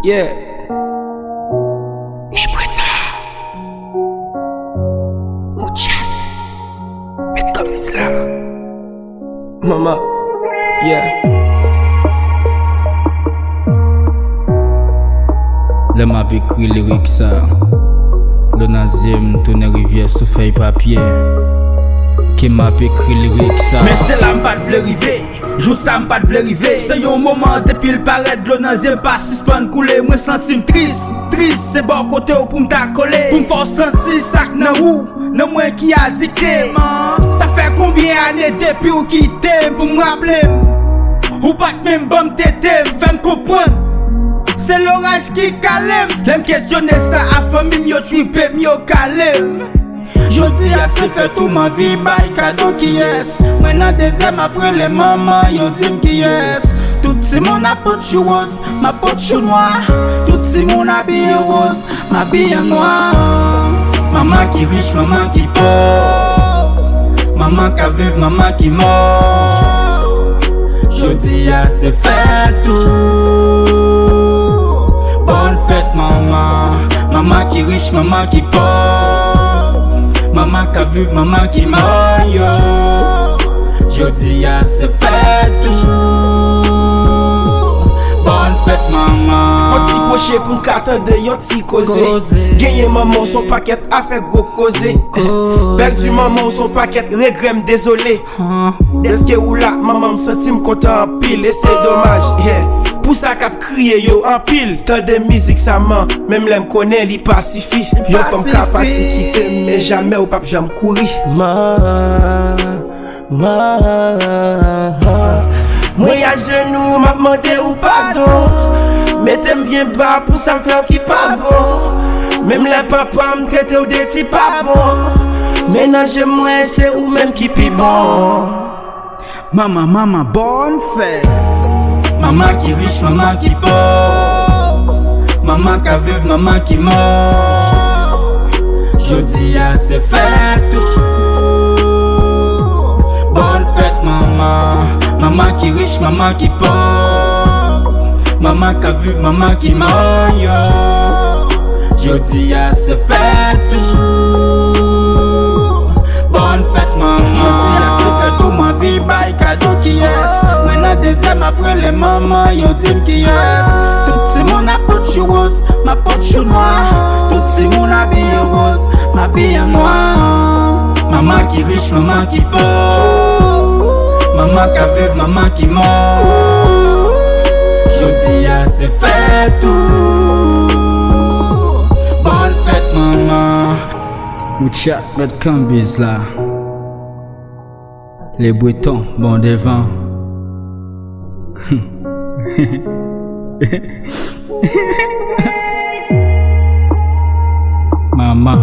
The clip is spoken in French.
Yeah. Les Bretons. Mouchat. Mais comme cela. Maman. Yeah. Le m'a écrit lyrique ça. Le nazim tourne rivière sous feuille papier. Qui m'a écrit lyrique ça. Mais c'est là m'pas de river. Jou ça m'pas de river. C'est un moment depuis le paraît de l'eau nazim pas suspend couler. Moi senti triste. Triste c'est bon côté pour m'ta coller. Pour m'faire sentir ça nan ou. Non moi qui a dicté. Ça fait combien d'années depuis ou quitté pour me rappeler. Ou pas même bon tété. Fais me comprendre. C'est l'orage qui calme. J'aime questionner ça à famille, m'yo trippé, m'yo calme. Jodi a se fait tout ma vie, by cadeau qui est. Maintenant deuxième après les mamans, yo dim qui est. Tout si mon apôtre chou rose, ma porte chou noir. Tout si mon habillé rose, ma habillé noir. Maman qui riche, maman qui pauvre. Maman qui vive, maman qui mort. Jodi a se fait tout. Bonne fête maman, maman qui riche, maman qui pauvre. Maman qui a vu, maman qui mort. Jodi a se fait tout. Bonne fête maman. Faut t'y pocher pour m'k'attendre yon t'y causer. Gagner maman son paquet a fait gros causer. Perdu maman son paquet regret désolé. Est-ce que ou là maman me senti m'content en pile et c'est dommage. Yeah. Pour ça qu'a crié yo en pile. Tant de musique ça ment. Même l'aime connaît li pacifie. Yo femme qu'a parti quitter mais jamais ou pape jamais courir. Moi y'a genou m'a demandé ou pardon. Mais t'aimes bien bas pour ça faire qui pas bon. Même les papas me traite ou des petits pas bon. Maintenant j'aime moins c'est ou même qui pi bon. Maman, bonne fête. Maman qui riche, maman qui pauvre. Maman qui vive, maman qui mort. Jodi a se fait tout. Bonne fête maman. Maman qui riche, maman qui pauvre. Maman qui vive, maman qui mort. Jodi a se fait tout. Bonne fête maman. Jodi a se fait tout ma vie by cadeau qui est. Maintenant deuxième après les mamans, yo dim qui est. Tout si mon apôtre chou rose, ma porte chou noir. Tout si mon habillé rose, ma habillé noir. Maman qui riche, maman qui pauvre. Maman qui vive, maman qui mort. Jodi a se fait tout. Bonne fête maman. Mouchat met cambis là. Les Bretons, bon devant. Maman.